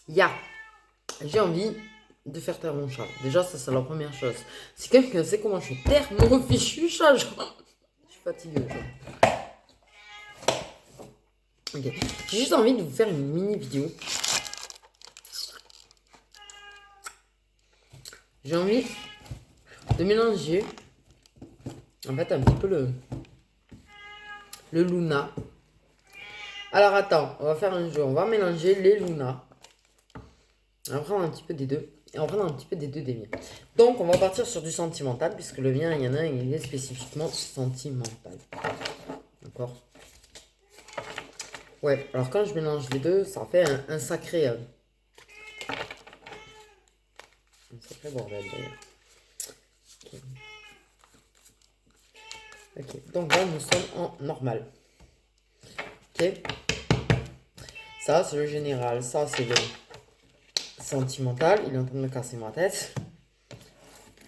Ya, j'ai envie de faire taire mon chat. Déjà, ça, c'est la première chose. Si quelqu'un sait comment je fais taire mon fichu chat, je suis fatiguée. Ok. J'ai juste envie de vous faire une mini vidéo. J'ai envie de mélanger, en fait, un petit peu le Luna. Alors, attends, on va faire un jeu. On va mélanger les Luna. On va prendre un petit peu des deux. Et on va prendre un petit peu des deux des miens. Donc, on va partir sur du sentimental, puisque le mien, il y en a un, il est spécifiquement sentimental. D'accord. Ouais, alors quand je mélange les deux, ça fait un sacré bordel d'ailleurs. Ok. Ok, donc là, nous sommes en normal. Ok. Ça, c'est le général. Ça, c'est le sentimental. Il est en train de me casser ma tête.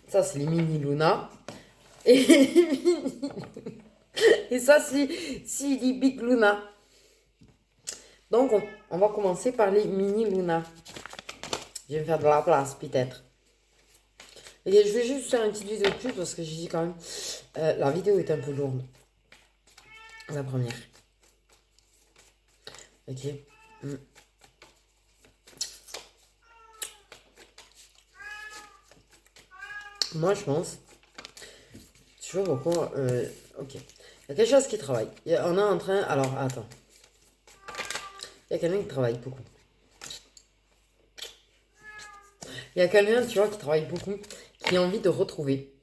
Ça, c'est les mini Luna. Et, et ça, c'est les big Luna. Donc, on va commencer par les mini Luna. Je vais me faire de la place, peut-être. Et je vais juste faire une petite vidéo de plus parce que j'ai dit quand même, la vidéo est un peu lourde. La première. Ok. Mm. Moi, je pense, tu vois pourquoi, ok. Il y a quelque chose qui travaille. On est en train, alors attends. Il y a quelqu'un qui travaille beaucoup. Il y a quelqu'un, tu vois, qui travaille beaucoup, qui a envie de retrouver.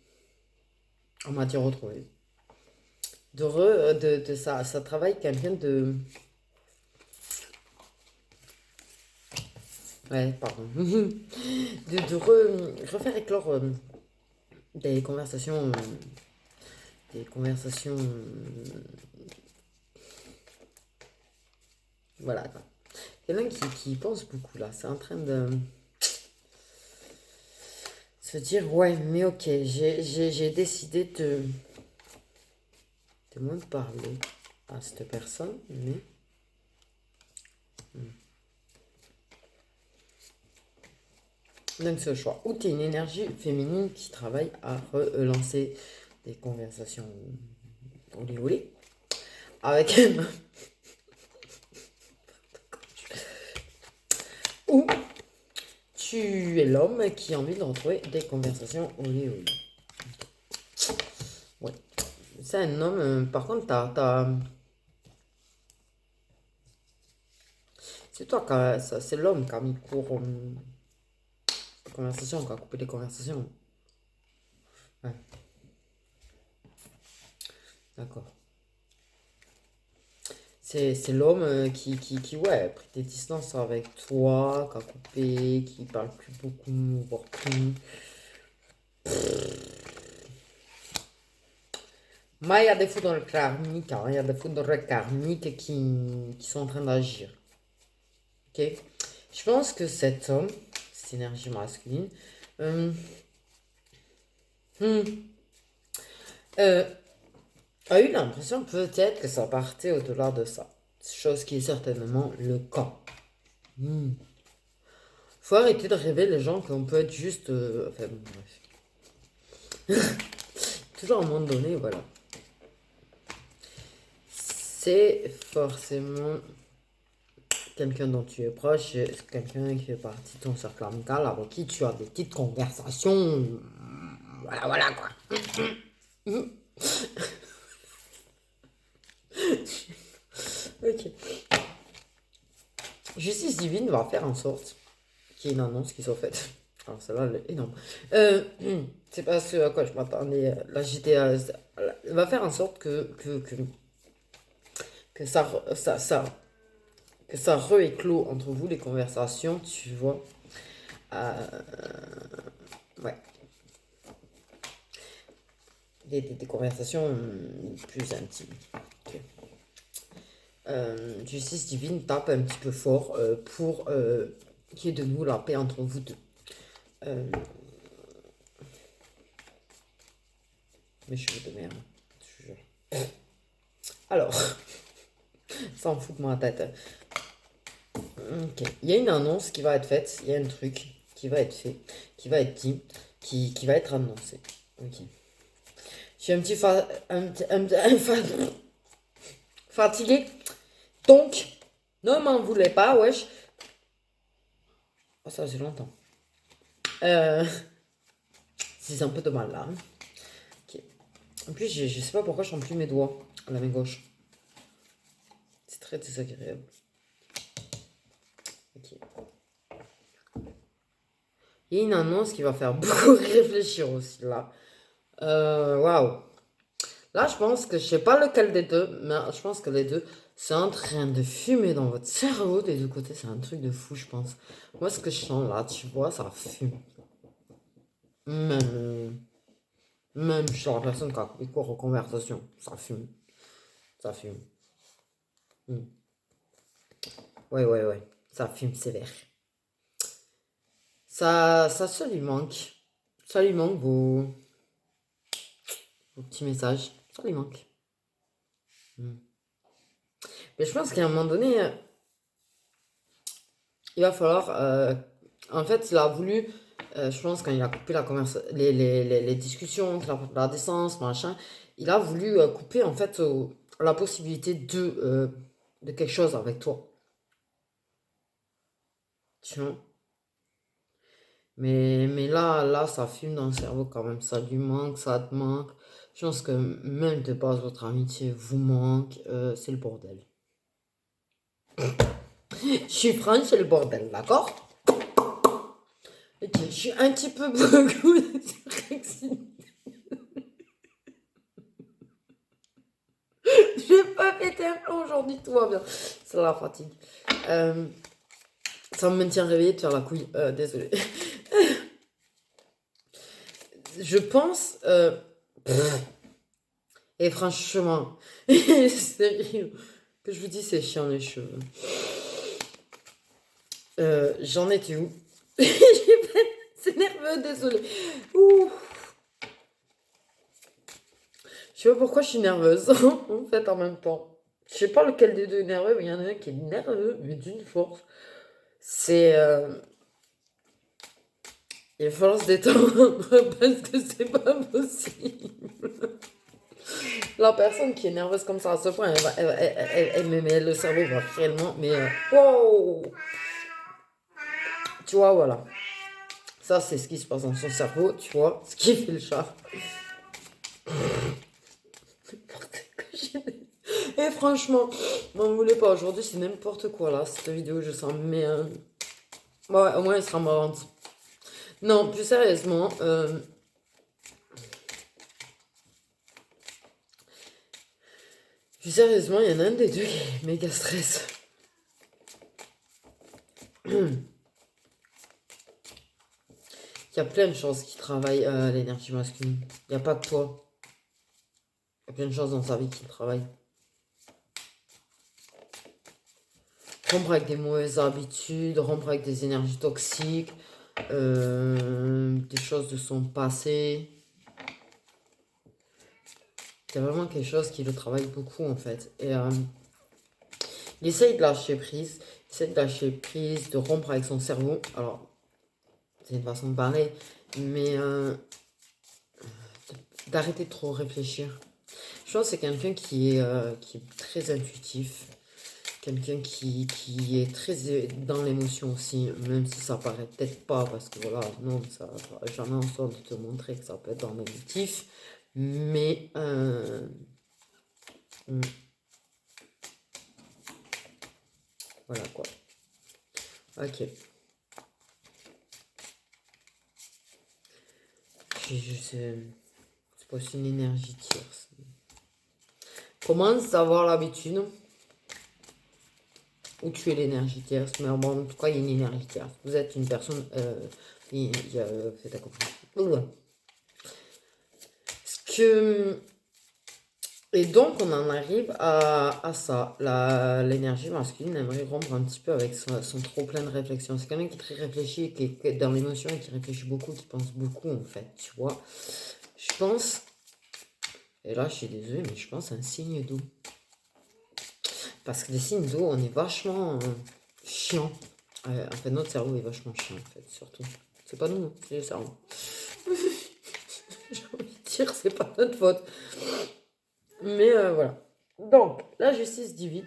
On m'a dit retrouver. De ça travaille quelqu'un de. Ouais, pardon. Refaire éclore des conversations. Des conversations. Voilà, quoi. Quelqu'un qui pense beaucoup là. C'est en train de se dire ouais, mais ok, j'ai décidé de moins parler à cette personne, mais. Donc ce choix. Ou tu es une énergie féminine qui travaille à relancer des conversations olé olé avec un homme. Ou tu es l'homme qui a envie de retrouver des conversations olé olé. Ouais. C'est un homme, par contre, c'est toi, c'est l'homme qui a mis court les conversations, qui a coupé les conversations. Ouais, d'accord. C'est l'homme ouais, a pris des distances avec toi, qui a coupé, qui parle plus beaucoup, voire plus. Mais il y a des fous dans le karmique, hein, il y a des fous dans le karmique qui sont en train d'agir. Ok. Je pense que cet homme, cette énergie masculine, euh, hmm, euh, a eu l'impression peut-être que ça partait au-delà de ça. Chose qui est certainement le cas. Hmm. Faut arrêter de rêver les gens qu'on peut être juste. Enfin, bon, bref. Toujours à un moment donné, voilà. C'est forcément quelqu'un dont tu es proche, quelqu'un qui fait partie de ton cercle amical, avec qui tu as des petites conversations. Voilà, voilà quoi. Ok. Justice divine va faire en sorte qu'il y ait une annonce qui soit faite. Alors celle-là, elle est énorme. Euh, c'est pas ce à quoi je m'attendais. La GTA va faire en sorte que que ça rééclot entre vous les conversations, tu vois. Euh, ouais. Des conversations plus intimes. Ok. Justice divine tape un petit peu fort pour qu'il y ait de nous la paix entre vous deux. Euh, mes cheveux de merde, je te jure. Alors, ça en fout de ma tête. Ok. Il y a une annonce qui va être faite. Il y a un truc qui va être fait, qui va être dit, qui va être annoncé. Ok. Je suis un petit fatigué. Donc, ne m'en voulez pas, wesh. Oh, ça, c'est longtemps. C'est un peu de mal là. Ok. En plus, je sais pas pourquoi je sens plus mes doigts à la main gauche. C'est très désagréable. Ok. Il y a une annonce qui va faire beaucoup réfléchir aussi là. Waouh. Là, je pense que je sais pas lequel des deux, mais je pense que les deux, c'est en train de fumer dans votre cerveau des deux côtés. C'est un truc de fou, je pense. Moi, ce que je sens là, tu vois, ça fume. Même, même chez la personne qui a coupé court en conversation, ça fume. Ça fume. Hmm. Ouais, ouais, ouais. Ça fume sévère. Ça lui manque. Ça lui manque vos petits messages. Ça lui manque. Hmm. Mais je pense qu'à un moment donné, il va falloir. En fait, il a voulu. Je pense quand il a coupé les discussions, la décence, machin, il a voulu couper en fait la possibilité de quelque chose avec toi. Tu vois? Mais là, ça fume dans le cerveau quand même. Ça lui manque, ça te manque. Je pense que même de base, votre amitié vous manque. C'est le bordel. Je suis franche, c'est le bordel, d'accord? Ok, je suis un petit peu beaucoup surexcitée. Je vais pas péter un plomb aujourd'hui, tout va bien. C'est la fatigue. Ça me maintient réveillée de faire la couille. Désolée. Je pense. Et franchement, sérieux, que je vous dis, c'est chiant les cheveux. J'en étais où? C'est nerveux, désolé. Ouh. Je sais pas pourquoi je suis nerveuse, en fait, en même temps. Je sais pas lequel des deux est nerveux, mais il y en a un qui est nerveux, mais d'une force. C'est. Il va falloir se détendre parce que c'est pas possible. La personne qui est nerveuse comme ça à ce point, mais le cerveau va réellement. Mais. Wow! Tu vois, voilà. Ça, c'est ce qui se passe dans son cerveau, tu vois, ce qui fait le chat. Et franchement, m'en voulez pas, aujourd'hui c'est n'importe quoi là, cette vidéo, je sens, mais ouais, au moins elle sera marrante. Non, plus sérieusement, il y en a un des deux qui est méga stress. Il y a plein de choses qui travaillent l'énergie masculine. Il n'y a pas que toi. Il y a plein de choses dans sa vie qui travaillent. Rompre avec des mauvaises habitudes, rompre avec des énergies toxiques, des choses de son passé. C'est vraiment quelque chose qui le travaille beaucoup en fait. Et il essaye de lâcher prise, de rompre avec son cerveau. Alors, c'est une façon de parler, mais d'arrêter de trop réfléchir. Je pense que c'est quelqu'un qui est très intuitif, quelqu'un qui est très dans l'émotion aussi, même si ça paraît peut-être pas, parce que voilà, non, ça va jamais en sorte de te montrer que ça peut être dans l'émotif, mais voilà quoi. Ok. Je sais, c'est pas aussi une énergie tierce. Commence à avoir l'habitude où tu es l'énergie tierce, mais bon, en tout cas, il y a une énergie tierce. Vous êtes une personne. C'est accompli. Ce que. Et donc, on en arrive à ça. L'énergie masculine aimerait rompre un petit peu avec son trop plein de réflexion. C'est quelqu'un qui est très réfléchi, qui est dans l'émotion et qui réfléchit beaucoup, qui pense beaucoup, en fait, tu vois. Je pense. Et là, je suis désolée, mais je pense à un signe d'eau. Parce que les signes d'eau, on est vachement. chiant. En fait, notre cerveau est vachement chiant, en fait, surtout. C'est pas nous, c'est le cerveau. J'ai envie de dire, c'est pas notre faute. Mais voilà. Donc, la justice divine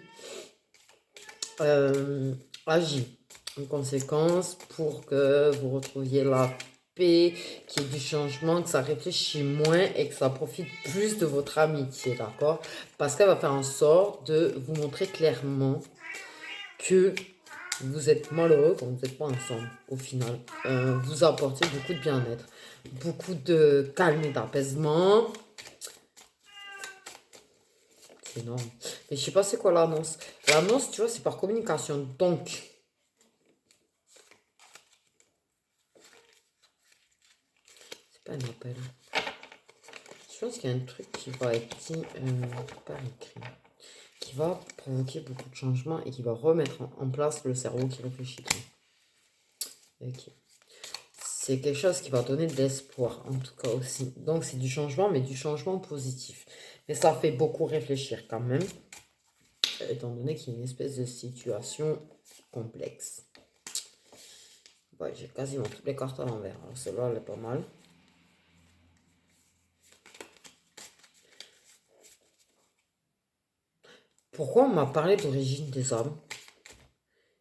agit en conséquence pour que vous retrouviez la paix, qu'il y ait du changement, que ça réfléchisse moins et que ça profite plus de votre amitié, d'accord? Parce qu'elle va faire en sorte de vous montrer clairement que vous êtes malheureux quand vous n'êtes pas ensemble, au final. Vous apportez beaucoup de bien-être, beaucoup de calme et d'apaisement. C'est énorme. Mais je sais pas c'est quoi l'annonce. L'annonce, tu vois, c'est par communication. Donc, c'est pas un appel. Je pense qu'il y a un truc qui va être dit par écrit, qui va provoquer beaucoup de changements et qui va remettre en place le cerveau qui réfléchit. Ok. C'est quelque chose qui va donner de l'espoir, en tout cas aussi. Donc c'est du changement, mais du changement positif. Mais ça fait beaucoup réfléchir quand même, étant donné qu'il y a une espèce de situation complexe. Ouais, j'ai quasiment toutes les cartes à l'envers. Alors celle-là, elle est pas mal. Pourquoi on m'a parlé d'origine des âmes?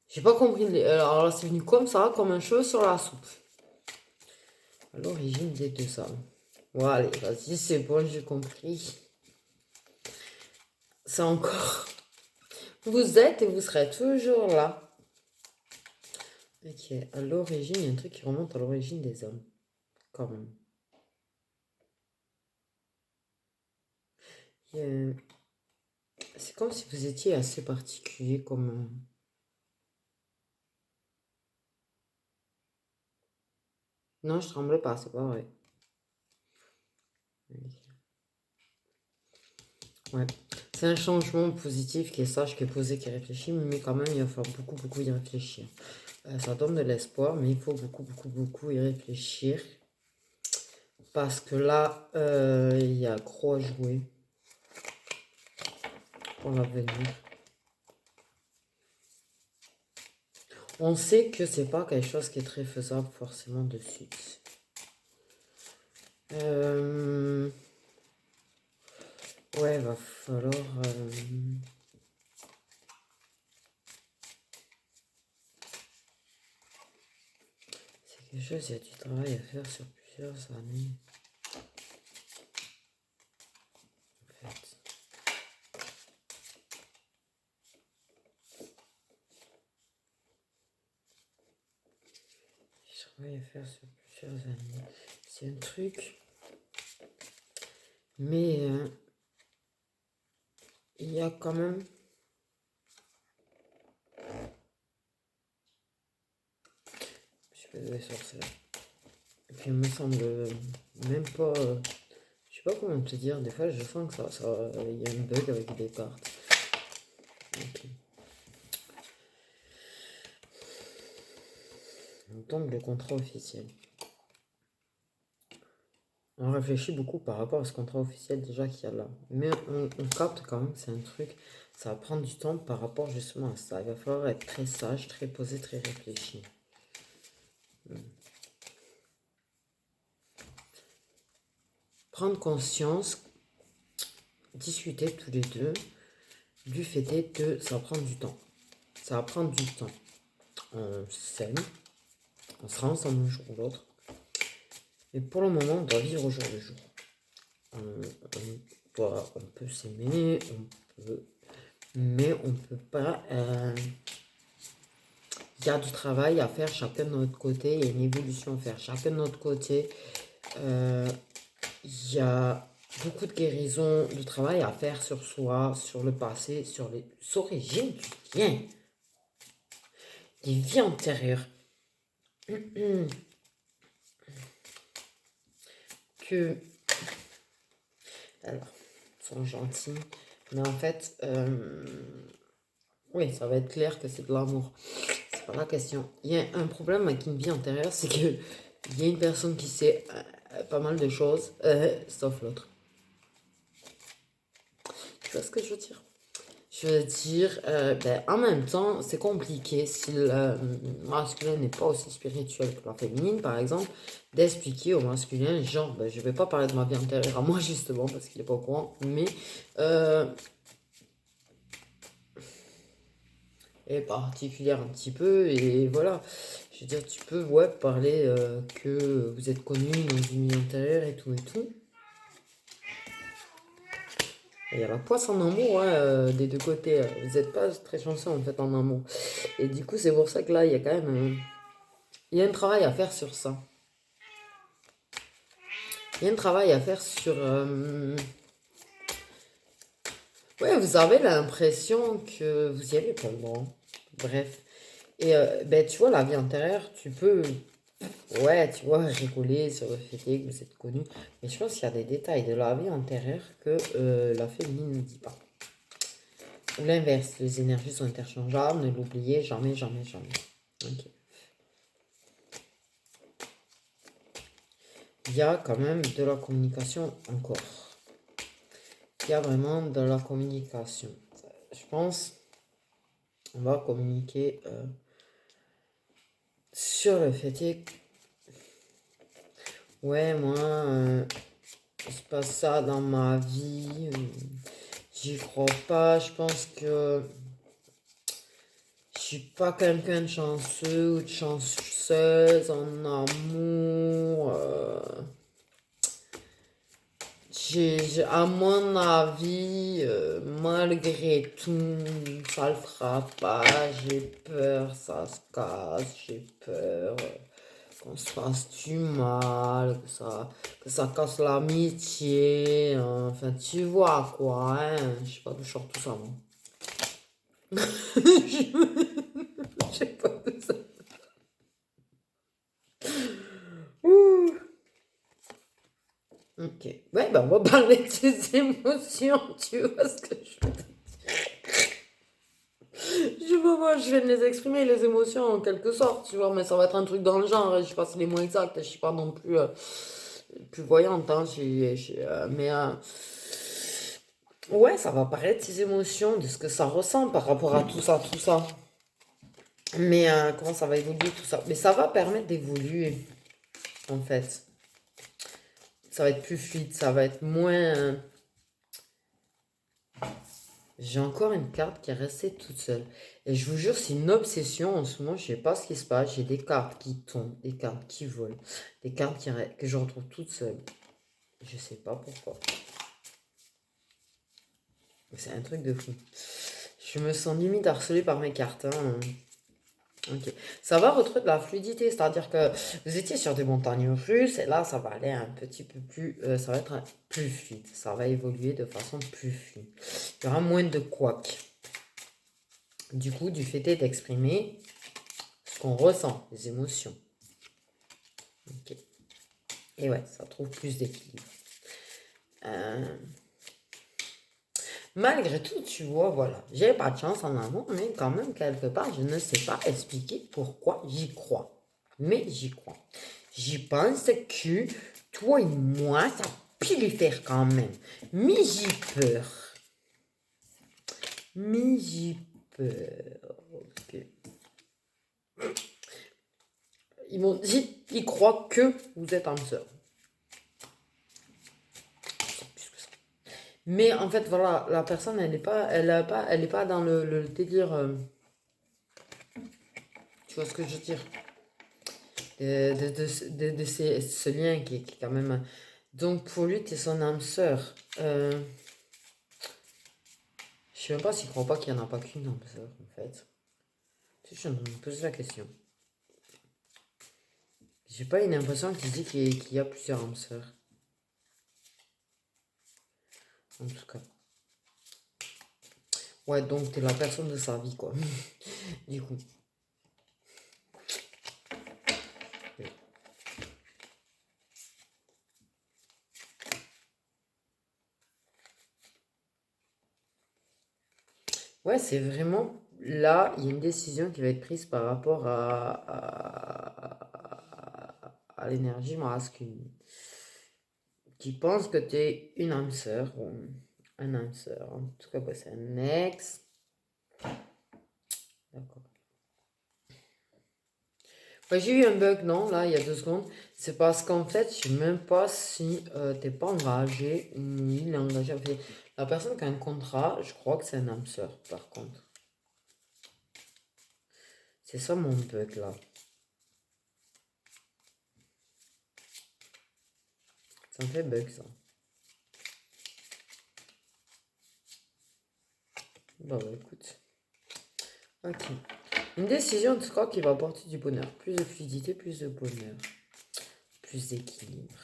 J'ai pas compris. Alors là, c'est venu comme ça, comme un cheveu sur la soupe. À l'origine des deux âmes. Bon, allez, vas-y, c'est bon, j'ai compris. C'est encore. Vous êtes et vous serez toujours là. Ok, à l'origine, il y a un truc qui remonte à l'origine des hommes. Quand même. C'est comme si vous étiez assez particulier comme... Non, je tremblais pas, c'est pas vrai. Ouais. C'est un changement positif qui est sage, qui est posé, qui réfléchit, mais quand même, il va falloir beaucoup, beaucoup y réfléchir. Ça donne de l'espoir, mais il faut beaucoup, beaucoup, beaucoup y réfléchir. Parce que là, il y a gros à jouer pour l'avenir. On sait que c'est pas quelque chose qui est très faisable forcément de suite. Ouais, va falloir... C'est quelque chose, il y a du travail à faire sur plusieurs années. En fait. Du travail à faire sur plusieurs années. C'est un truc... Mais... il y a quand même... Je suis pas désolé sur ça. Et puis il me semble même pas... je sais pas comment te dire, des fois je sens que il y a un bug avec des cartes. Okay. On tombe le contrat officiel. On réfléchit beaucoup par rapport à ce contrat officiel déjà qu'il y a là. Mais on capte quand même que c'est un truc, ça va prendre du temps par rapport justement à ça. Il va falloir être très sage, très posé, très réfléchi. Prendre conscience, discuter tous les deux, du fait que ça va prendre du temps. Ça va prendre du temps. On s'aime, on sera ensemble un jour ou l'autre. Mais pour le moment, on doit vivre au jour le jour. On peut s'aimer, mais on ne peut pas... il y a du travail à faire chacun de notre côté, il y a une évolution à faire chacun de notre côté. Il y a beaucoup de guérison, de travail à faire sur soi, sur le passé, sur les origines du bien, des vies antérieures. Que... Alors, ils sont gentils, mais en fait, oui, ça va être clair que c'est de l'amour. C'est pas la question. Il y a un problème avec une vie antérieure, c'est que il y a une personne qui sait pas mal de choses, sauf l'autre. Tu vois ce que je veux dire? Je veux dire, en même temps, c'est compliqué si le masculin n'est pas aussi spirituel que la féminine, par exemple, d'expliquer au masculin, genre, je vais pas parler de ma vie antérieure à moi, justement, parce qu'il est pas au courant, mais euh, est particulière un petit peu, et voilà. Je veux dire, tu peux, ouais, parler que vous êtes connus dans une vie antérieure et tout et tout. Il y a la poisse en amour, hein, des deux côtés. Vous n'êtes pas très chanceux en fait en amour. Et du coup, c'est pour ça que là, il y a quand même il y a un travail à faire sur ça. Il y a un travail à faire sur. Ouais, vous avez l'impression que vous y allez pas loin. Bref. Et tu vois, la vie antérieure, tu peux. Ouais, tu vois, rigoler sur le fait que vous êtes connu. Mais je pense qu'il y a des détails de la vie antérieure que la féminine ne dit pas. Ou l'inverse, les énergies sont interchangeables, ne l'oubliez jamais, jamais, jamais. Ok. Il y a quand même de la communication encore. Il y a vraiment de la communication. Je pense on va communiquer sur le fait que ouais, moi, il se passe ça dans ma vie. J'y crois pas. Je pense que je suis pas quelqu'un de chanceux ou de chanceuse en amour. À mon avis, malgré tout, ça le fera pas. J'ai peur, ça se casse. J'ai peur qu'on se fasse du mal, que ça casse l'amitié. Hein. Enfin, tu vois quoi, hein. Je sais pas d'où je sors tout ça, moi. Je sais pas d'où ça. Ouh. Ok. Ouais, on va parler de tes émotions, tu vois ce que je veux dire. Je vais les exprimer, les émotions, en quelque sorte, tu vois, mais ça va être un truc dans le genre, je sais pas si les mots exacts, je suis pas non plus, plus voyante, hein, ouais, ça va paraître ces émotions, de ce que ça ressent par rapport à tout ça, tout ça. Mais comment ça va évoluer, tout ça. Mais ça va permettre d'évoluer, en fait. Ça va être plus fluide, ça va être moins... J'ai encore une carte qui est restée toute seule. Et je vous jure, c'est une obsession en ce moment. Je sais pas ce qui se passe. J'ai des cartes qui tombent, des cartes qui volent, des cartes que je retrouve toutes seules. Je sais pas pourquoi. C'est un truc de fou. Je me sens limite harcelée par mes cartes. Hein. Ok. Ça va retrouver de la fluidité, c'est-à-dire que vous étiez sur des montagnes russes et là, ça va aller un petit peu plus, ça va être plus fluide. Ça va évoluer de façon plus fluide. Il y aura moins de couacs. Du coup, du fait d'exprimer ce qu'on ressent, les émotions. Ok. Et ouais, ça trouve plus d'équilibre. Malgré tout, tu vois, voilà, j'ai pas de chance en amour, mais quand même, quelque part, je ne sais pas expliquer pourquoi j'y crois. Mais j'y crois. J'y pense que toi et moi, ça peut les faire quand même. Mais j'y peur. Mais j'y peur. Ok. Ils m'ont dit, ils croient que vous êtes âme sœur. Mais en fait, voilà, la personne, elle est pas dans le délire. Tu vois ce que je veux dire? Ce lien qui est quand même. Donc pour lui, t'es son âme sœur. Je sais même pas s'il croit pas qu'il n'y en a pas qu'une âme sœur, en fait. Je suis en train de me poser la question. J'ai pas une impression qu'il dit qu'il y a plusieurs âmes sœurs. En tout cas. Ouais, donc t'es la personne de sa vie, quoi. Du coup. Ouais, c'est vraiment là, il y a une décision qui va être prise par rapport à l'énergie masculine. Qui pense que tu es une âme sœur ou un âme sœur. En tout cas, c'est un ex. Quand j'ai eu un bug, non, là, il y a 2 secondes, c'est parce qu'en fait, je sais même pas si t'es pas engagé ni il est engagé. En fait, la personne qui a un contrat, je crois que c'est un âme sœur, par contre. C'est ça mon bug, là. Ça me fait bug, ça. Bah ouais, écoute. Ok. Une décision, en tout cas, qui va apporter du bonheur. Plus de fluidité, plus de bonheur. Plus d'équilibre.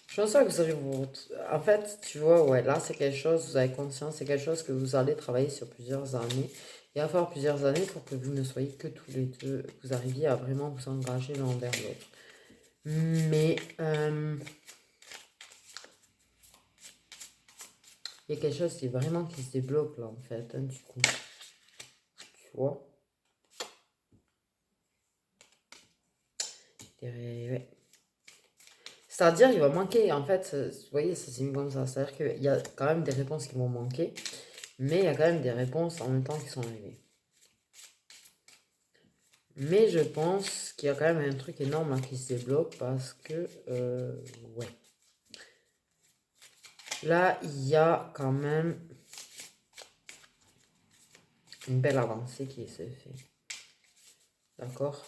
Je pense pas que vous allez vous... En fait, tu vois, ouais, là, c'est quelque chose, vous avez conscience, c'est quelque chose que vous allez travailler sur plusieurs années. Il va falloir plusieurs années pour que vous ne soyez que tous les deux, que vous arriviez à vraiment vous engager l'un envers l'autre. Mais, il y a quelque chose qui est vraiment qui se débloque, là, en fait, hein, du coup. Tu vois? Ouais. C'est-à-dire, il va manquer, en fait, vous voyez, ça s'est mis comme ça. C'est-à-dire qu'il y a quand même des réponses qui vont manquer, mais il y a quand même des réponses en même temps qui sont arrivées. Mais je pense qu'il y a quand même un truc énorme là, qui se débloque parce que, ouais. Là, il y a quand même une belle avancée qui se fait. D'accord?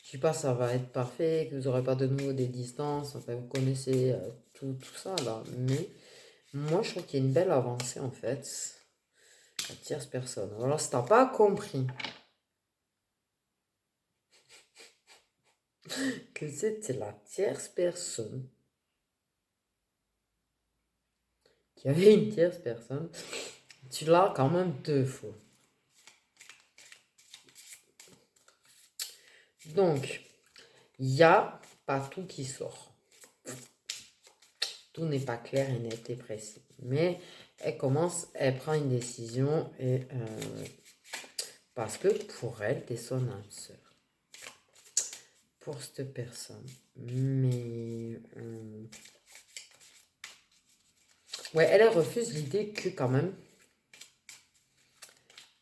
Je ne dis pas que ça va être parfait, que vous n'aurez pas de nouveau des distances, enfin, vous connaissez tout ça là. Mais moi, je trouve qu'il y a une belle avancée en fait. La tierce personne. Alors, si tu n'as pas compris que c'était la tierce personne, qu'il y avait une tierce personne, tu l'as quand même 2 fois. Donc, il n'y a pas tout qui sort. Tout n'est pas clair et net et précis. Mais elle prend une décision et parce que pour elle, t'es son âme sœur. Pour cette personne. Mais ouais, elle refuse l'idée que quand même,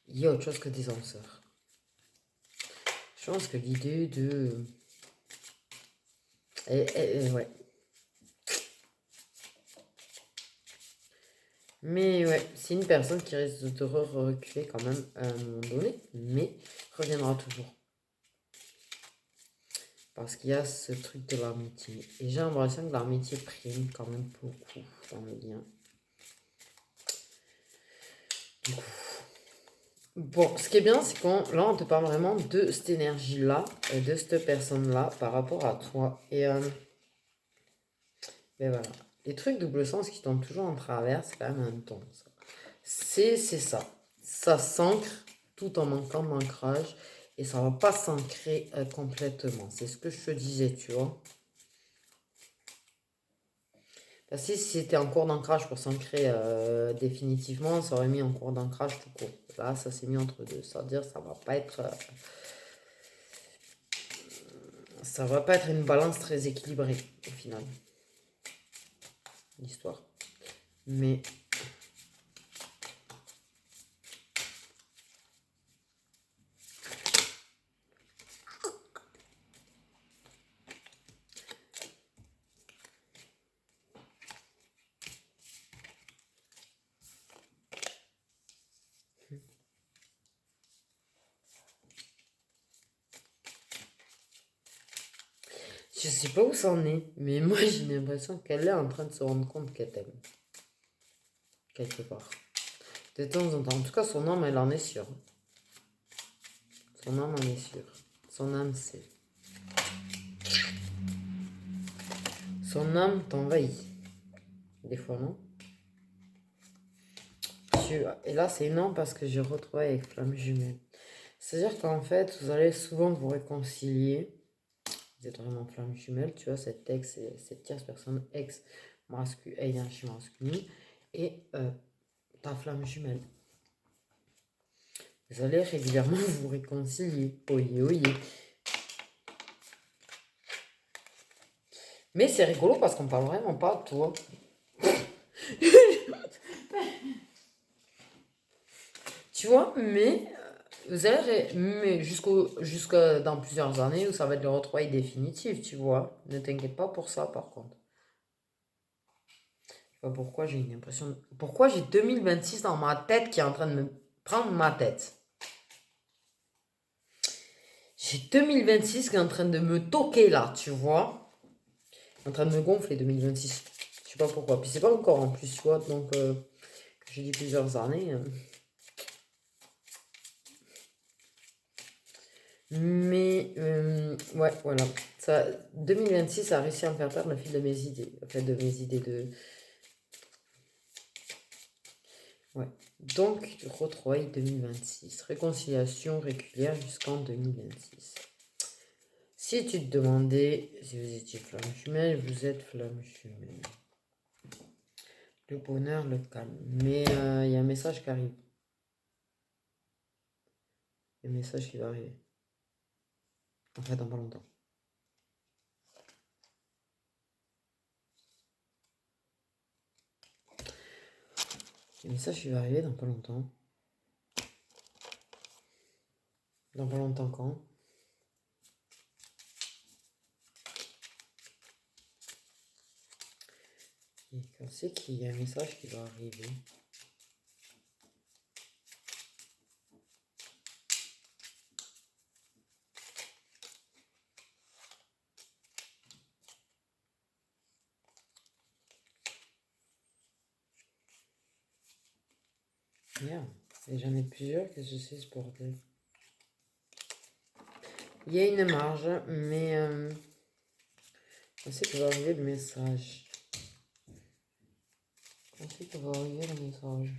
il y a autre chose que des âmes sœurs. Je pense que l'idée de... ouais. Mais ouais, c'est une personne qui risque de reculer quand même à un moment donné, mais reviendra toujours. Parce qu'il y a ce truc de l'amitié. Et j'ai l'impression que l'amitié prime quand même beaucoup dans le lien. Du coup. Bon, ce qui est bien, c'est qu'on là, on te parle vraiment de cette énergie-là, de cette personne-là par rapport à toi. Et ben voilà. Les trucs double sens qui tombent toujours en travers, c'est quand même un ton. C'est ça. Ça s'ancre tout en manquant d'ancrage et ça va pas s'ancrer complètement. C'est ce que je te disais, tu vois. Parce que si c'était en cours d'ancrage pour s'ancrer définitivement, ça aurait mis en cours d'ancrage tout court. Là, ça s'est mis entre deux. C'est-à-dire ça va pas être... ça va pas être une balance très équilibrée au final. L'histoire. Mais... je sais pas où ça en est, mais moi j'ai l'impression qu'elle est en train de se rendre compte qu'elle t'aime. Quelque part. De temps en temps. En tout cas, son âme, elle en est sûre. Son âme en est sûre. Son âme sait. Son âme t'envahit. Des fois, non? Et là, c'est non parce que j'ai retrouvé avec flamme jumelle. C'est-à-dire qu'en fait, vous allez souvent vous réconcilier. Vous êtes vraiment flamme jumelle, tu vois, cette tierce personne énergie masculine et ta flamme jumelle. Vous allez régulièrement vous réconcilier. Oyez, oyez. Mais c'est rigolo parce qu'on parle vraiment pas de toi. Tu vois, mais Vous allez, mais jusqu'à dans plusieurs années où ça va être le retrouvailles définitif, tu vois. Ne t'inquiète pas pour ça, par contre. Je sais pas pourquoi j'ai une impression. Pourquoi j'ai 2026 dans ma tête qui est en train de me prendre ma tête. J'ai 2026 qui est en train de me toquer là, tu vois. En train de me gonfler 2026. Je sais pas pourquoi. Puis c'est pas encore en plus, tu vois. Donc, j'ai dit plusieurs années. Mais, ouais, voilà. Ça, 2026 a réussi à me faire perdre le fil de mes idées. En fait, de mes idées de. Ouais. Donc, retrouvailles 2026. Réconciliation régulière jusqu'en 2026. Si tu te demandais si vous étiez flamme jumelle, vous êtes flamme jumelle. Le bonheur, le calme. Mais il y a un message qui arrive. Il y a un message qui va arriver. En fait, dans pas longtemps. Il y a un message qui va arriver dans pas longtemps. Dans pas longtemps quand? Et quand c'est qu'il y a un message qui va arriver? Merde. Et j'en ai plusieurs, qu'est-ce que c'est ce bordel? Il y a une marge, mais quand c'est qu'il va arriver le message? Quand c'est qu'il va arriver le message?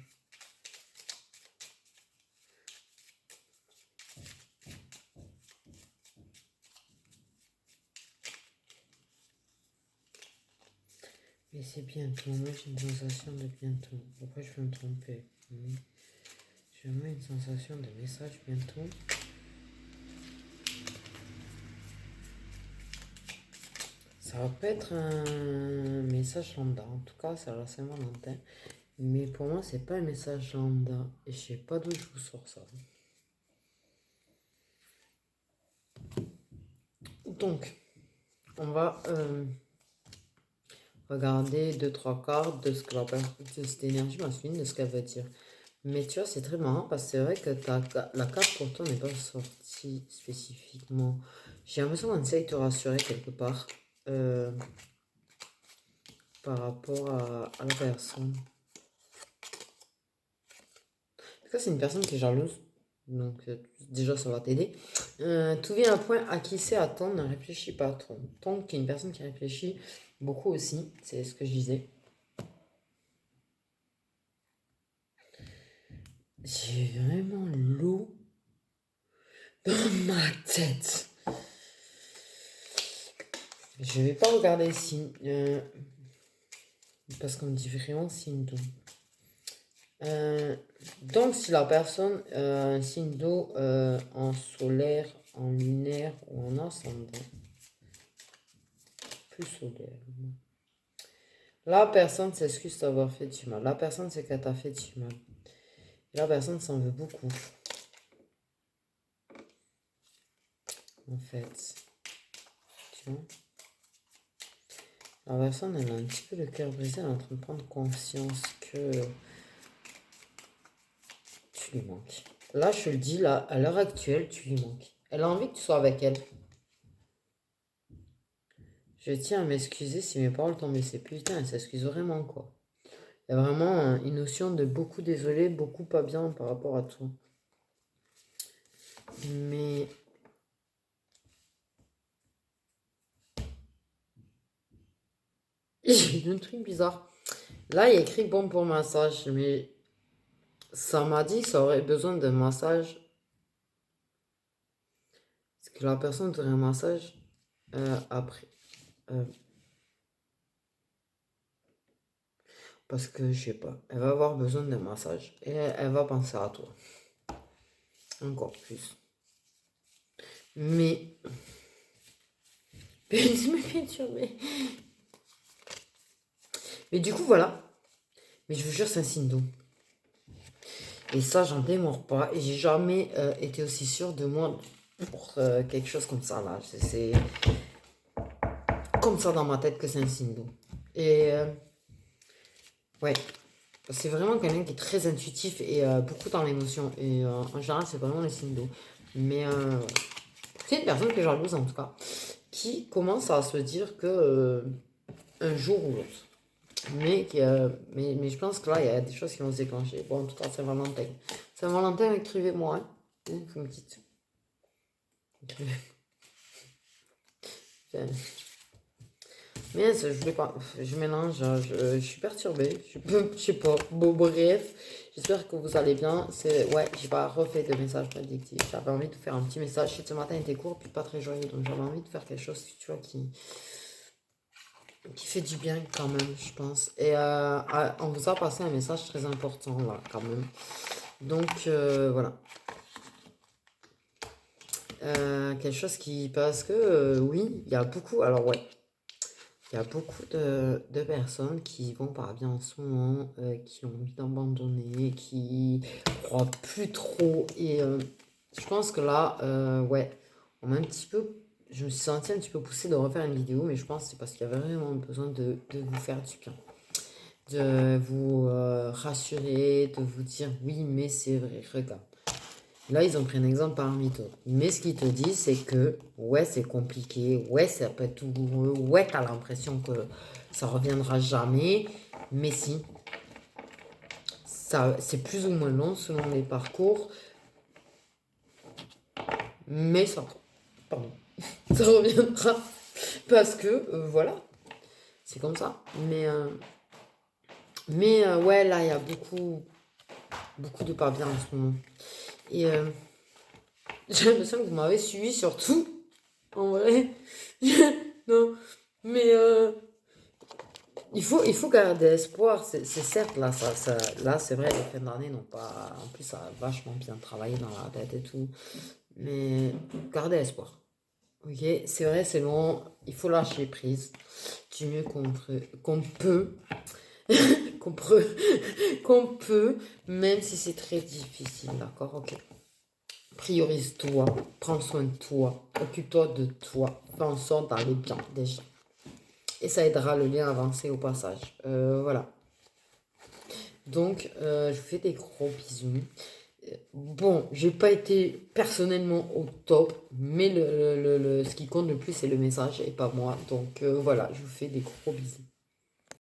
Mais c'est bientôt, moi j'ai une sensation de bientôt. Après je peux me tromper. Mais j'ai vraiment une sensation de message bientôt. Ça va pas être un message lambda, en tout cas c'est à la Saint-Valentin. Mais pour moi c'est pas un message lambda. Et je sais pas d'où je vous sors ça. Donc, on va regarder 2-3 cartes de ce que de cette énergie masculine, de ce qu'elle veut dire. Mais tu vois, c'est très marrant parce que c'est vrai que la carte pour toi n'est pas sortie spécifiquement. J'ai l'impression qu'on essaye de te rassurer quelque part par rapport à la personne. En tout cas, c'est une personne qui est jalouse. Donc, déjà, ça va t'aider. Tout vient à un point à qui sait attendre, ne réfléchit pas trop. Donc, qui est une personne qui réfléchit beaucoup aussi. C'est ce que je disais. J'ai vraiment l'eau dans ma tête. Je vais pas regarder ici. Parce qu'on me dit vraiment signe d'eau. Donc, si la personne a un signe d'eau en solaire, en lunaire ou en ascendant, plus solaire. La personne s'excuse d'avoir fait du mal. La personne sait qu'elle t'a fait du mal. Et la personne s'en veut beaucoup. En fait. Tu vois? La personne, elle a un petit peu le cœur brisé. Elle est en train de prendre conscience que tu lui manques. Là, je te le dis, là, à l'heure actuelle, tu lui manques. Elle a envie que tu sois avec elle. Je tiens à m'excuser si mes paroles t'ont blessé. Putain, elle s'excuse vraiment, quoi. Il y a vraiment une notion de beaucoup désolé, beaucoup pas bien par rapport à tout. Mais... j'ai un truc bizarre. Là, il y a écrit bon pour massage, mais ça m'a dit que ça aurait besoin d'un massage. Est-ce que la personne aurait un massage après parce que je sais pas, elle va avoir besoin d'un massage et elle va penser à toi. Encore plus. Mais. Mais du coup, voilà. Mais je vous jure, c'est un signe d'eau. Et ça, j'en démords pas. Et j'ai jamais été aussi sûre de moi pour quelque chose comme ça, là. C'est comme ça dans ma tête que c'est un signe d'eau. Et ouais, c'est vraiment quelqu'un qui est très intuitif et beaucoup dans l'émotion. Et en général, c'est vraiment le signe d'eau. Mais c'est une personne que jalouse en tout cas, qui commence à se dire que un jour ou l'autre. Mais je pense que là, il y a des choses qui vont se déclencher. Bon, en tout cas, Saint-Valentin. Saint-Valentin, écrivez-moi. Hein. Vous me dites. Enfin, mais je voulais pas. Je mélange, je suis perturbée. Je sais pas. Bon, bref. J'espère que vous allez bien. Ouais, j'ai pas refait de message prédictif. J'avais envie de faire un petit message. Ce matin était court, puis pas très joyeux. Donc j'avais envie de faire quelque chose, tu vois, qui fait du bien quand même, je pense. Et on vous a passé un message très important là, quand même. Donc voilà. Quelque chose qui. Parce que oui, il y a beaucoup. Alors ouais. Il y a beaucoup de personnes qui vont pas bien en ce moment, qui ont envie d'abandonner, qui croient plus trop. Et je pense que là, ouais, on a un petit peu. Je me suis sentie un petit peu poussée de refaire une vidéo, mais je pense que c'est parce qu'il y avait vraiment besoin de vous faire du bien. De vous rassurer, de vous dire oui, mais c'est vrai, regarde. Là, ils ont pris un exemple parmi d'autres. Mais ce qu'ils te disent, c'est que, ouais, c'est compliqué, ouais, ça peut être douloureux, ouais, t'as l'impression que ça reviendra jamais, mais si, ça, c'est plus ou moins long selon les parcours, mais ça, pardon, ça reviendra parce que, voilà, c'est comme ça. Mais ouais, là, il y a beaucoup de pas bien en ce moment. Et j'ai l'impression que vous m'avez suivi surtout, en vrai. Non, mais il faut garder espoir. C'est certes, là, là c'est vrai, les fins d'année n'ont pas. En plus, ça a vachement bien travaillé dans la tête et tout. Mais gardez espoir. Ok, c'est vrai, c'est long. Il faut lâcher prise. Du mieux qu'on peut. qu'on peut, qu'on peut, même si c'est très difficile, d'accord? Ok. Priorise-toi, prends soin de toi, occupe-toi de toi, fais en sorte d'aller bien déjà. Et ça aidera le lien à avancer au passage. Voilà. Donc, je vous fais des gros bisous. Bon, j'ai pas été personnellement au top, mais ce qui compte le plus, c'est le message et pas moi. Donc, voilà, je vous fais des gros bisous.